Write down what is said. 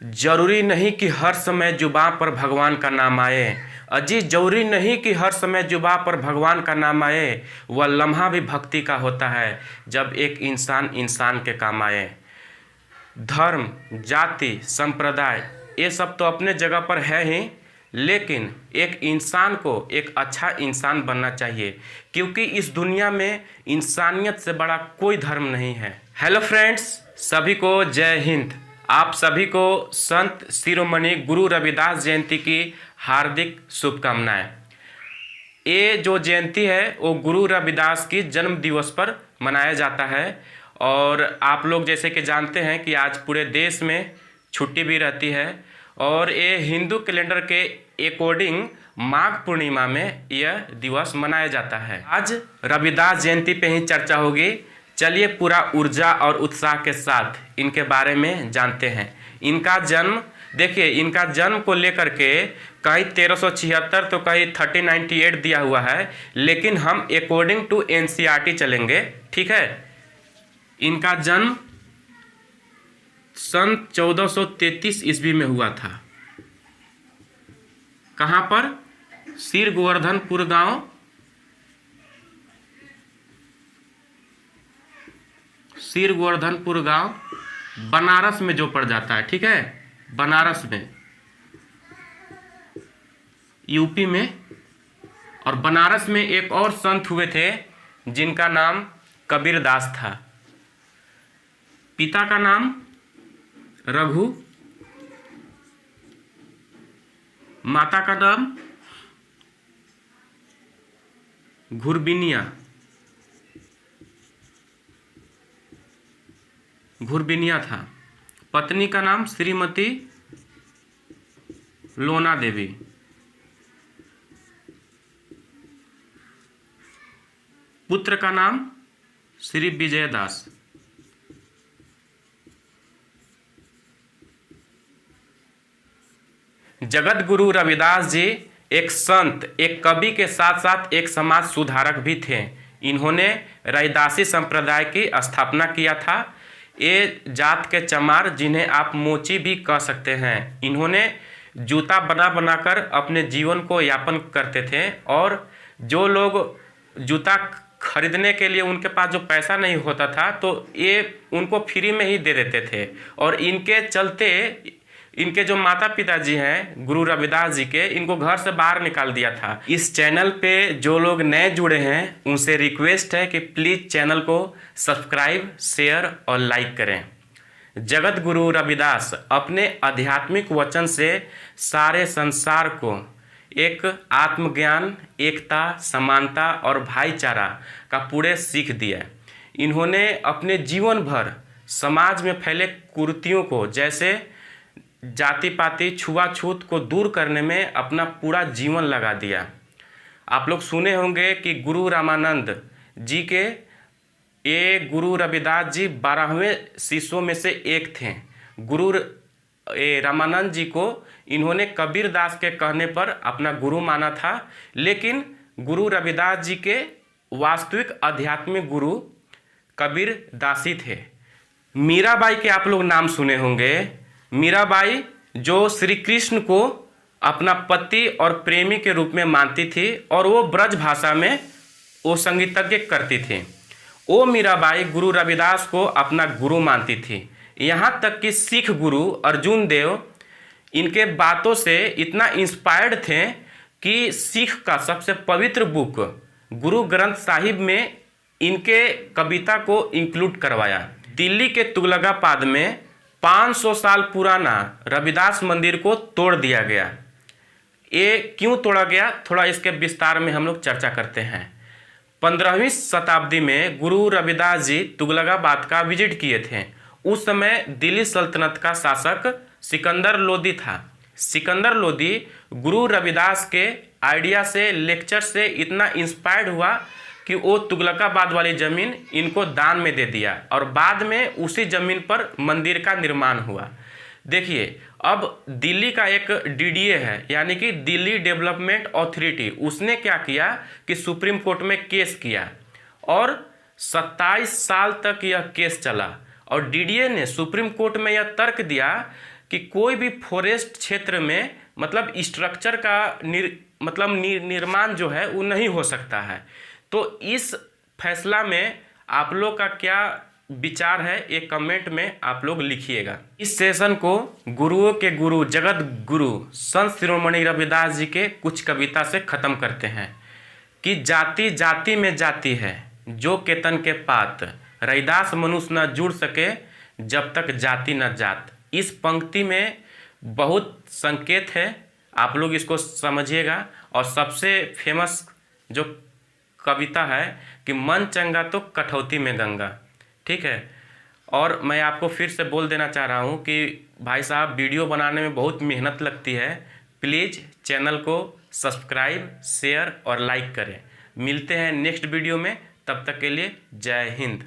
जरूरी नहीं कि हर समय जुबां पर भगवान का नाम आए। अजी जरूरी नहीं कि हर समय जुबां पर भगवान का नाम आए। वह लम्हा भी भक्ति का होता है जब एक इंसान इंसान के काम आए। धर्म, जाति, संप्रदाय ये सब तो अपने जगह पर है ही, लेकिन एक इंसान को एक अच्छा इंसान बनना चाहिए, क्योंकि इस दुनिया में इंसानियत से बड़ा कोई धर्म नहीं है। हेलो फ्रेंड्स, सभी को जय हिंद। आप सभी को संत शिरोमणि गुरु रविदास जयंती की हार्दिक शुभकामनाएं। ये जो जयंती है वो गुरु रविदास की जन्म दिवस पर मनाया जाता है। और आप लोग जैसे कि जानते हैं कि आज पूरे देश में छुट्टी भी रहती है और ये हिंदू कैलेंडर के अकॉर्डिंग माघ पूर्णिमा में यह दिवस मनाया जाता है। आज रविदास जयंती पे ही चर्चा होगी। चलिए पूरा ऊर्जा और उत्साह के साथ इनके बारे में जानते हैं। इनका जन्म देखिए, इनका जन्म को लेकर के कहीं 1376 तो कहीं 1398 दिया हुआ है, लेकिन हम अकॉर्डिंग टू एनसीईआरटी चलेंगे, ठीक है। इनका जन्म सन 1433 ईस्वी में हुआ था। कहाँ पर? सिर गोवर्धनपुर गांव, सिर गोवर्धनपुर गांव बनारस में जो पड़ जाता है, ठीक है, बनारस में, यूपी में। और बनारस में एक और संत हुए थे जिनका नाम कबीरदास था। पिता का नाम रघु, माता का नाम घुरबिनिया था। पत्नी का नाम श्रीमती लोना देवी। पुत्र का नाम श्री विजयदास। जगत गुरु रविदास जी एक संत, एक कवि के साथ साथ एक समाज सुधारक भी थे। इन्होंने रैदासी संप्रदाय की स्थापना किया था। ये जात के चमार, जिन्हें आप मोची भी कह सकते हैं, इन्होंने जूता बना बनाकर अपने जीवन को यापन करते थे। और जो लोग जूता खरीदने के लिए उनके पास जो पैसा नहीं होता था तो ये उनको फ्री में ही दे देते थे। और इनके चलते इनके जो माता पिता जी हैं गुरु रविदास जी के, इनको घर से बाहर निकाल दिया था। इस चैनल पे जो लोग नए जुड़े हैं उनसे रिक्वेस्ट है कि प्लीज़ चैनल को सब्सक्राइब, शेयर और लाइक करें। जगत गुरु रविदास अपने आध्यात्मिक वचन से सारे संसार को एक आत्मज्ञान, एकता, समानता और भाईचारा का पूरे सीख दिया। इन्होंने अपने जीवन भर समाज में फैले कुरीतियों को, जैसे जाति पाति, छुआछूत को दूर करने में अपना पूरा जीवन लगा दिया। आप लोग सुने होंगे कि गुरु रामानंद जी के, ये गुरु रविदास जी 12वें शिष्यों में से एक थे। गुरु रामानंद जी को इन्होंने कबीरदास के कहने पर अपना गुरु माना था, लेकिन गुरु रविदास जी के वास्तविक आध्यात्मिक गुरु कबीरदासी थे। मीराबाई के आप लोग नाम सुने होंगे। मीराबाई जो श्री कृष्ण को अपना पति और प्रेमी के रूप में मानती थी और वो ब्रज भाषा में वो संगीतज्ञ करती थी। वो मीराबाई गुरु रविदास को अपना गुरु मानती थी। यहाँ तक कि सिख गुरु अर्जुन देव इनके बातों से इतना इंस्पायर्ड थे कि सिख का सबसे पवित्र बुक गुरु ग्रंथ साहिब में इनके कविता को इंक्लूड करवाया। दिल्ली के तुगलकाबाद में 500 साल पुराना रविदास मंदिर को तोड़ दिया गया। ये क्यों तोड़ा गया, थोड़ा इसके विस्तार में हम लोग चर्चा करते हैं। 15वीं शताब्दी में गुरु रविदास जी तुगलकाबाद का विजिट किए थे। उस समय दिल्ली सल्तनत का शासक सिकंदर लोदी था। सिकंदर लोदी गुरु रविदास के आइडिया से, लेक्चर से इतना इंस्पायर्ड हुआ कि वो तुगलकाबाद वाली ज़मीन इनको दान में दे दिया और बाद में उसी ज़मीन पर मंदिर का निर्माण हुआ। देखिए, अब दिल्ली का एक डीडीए है, यानी कि दिल्ली डेवलपमेंट अथॉरिटी, उसने क्या किया कि सुप्रीम कोर्ट में केस किया और 27 साल तक यह केस चला। और डीडीए ने सुप्रीम कोर्ट में यह तर्क दिया कि कोई भी फॉरेस्ट क्षेत्र में मतलब स्ट्रक्चर का निर्माण जो है वो नहीं हो सकता है। तो इस फैसला में आप लोग का क्या विचार है, एक कमेंट में आप लोग लिखिएगा। इस सेशन को गुरुओं के गुरु जगत गुरु संत शिरोमणि रविदास जी के कुछ कविता से ख़त्म करते हैं कि जाति जाति में जाति है जो केतन के पात, रैदास मनुष्य न जुड़ सके जब तक जाति न जात। इस पंक्ति में बहुत संकेत है, आप लोग इसको समझिएगा। और सबसे फेमस जो कविता है कि मन चंगा तो कठौती में गंगा, ठीक है। और मैं आपको फिर से बोल देना चाह रहा हूँ कि भाई साहब वीडियो बनाने में बहुत मेहनत लगती है, प्लीज़ चैनल को सब्सक्राइब, शेयर और लाइक करें। मिलते हैं नेक्स्ट वीडियो में, तब तक के लिए जय हिंद।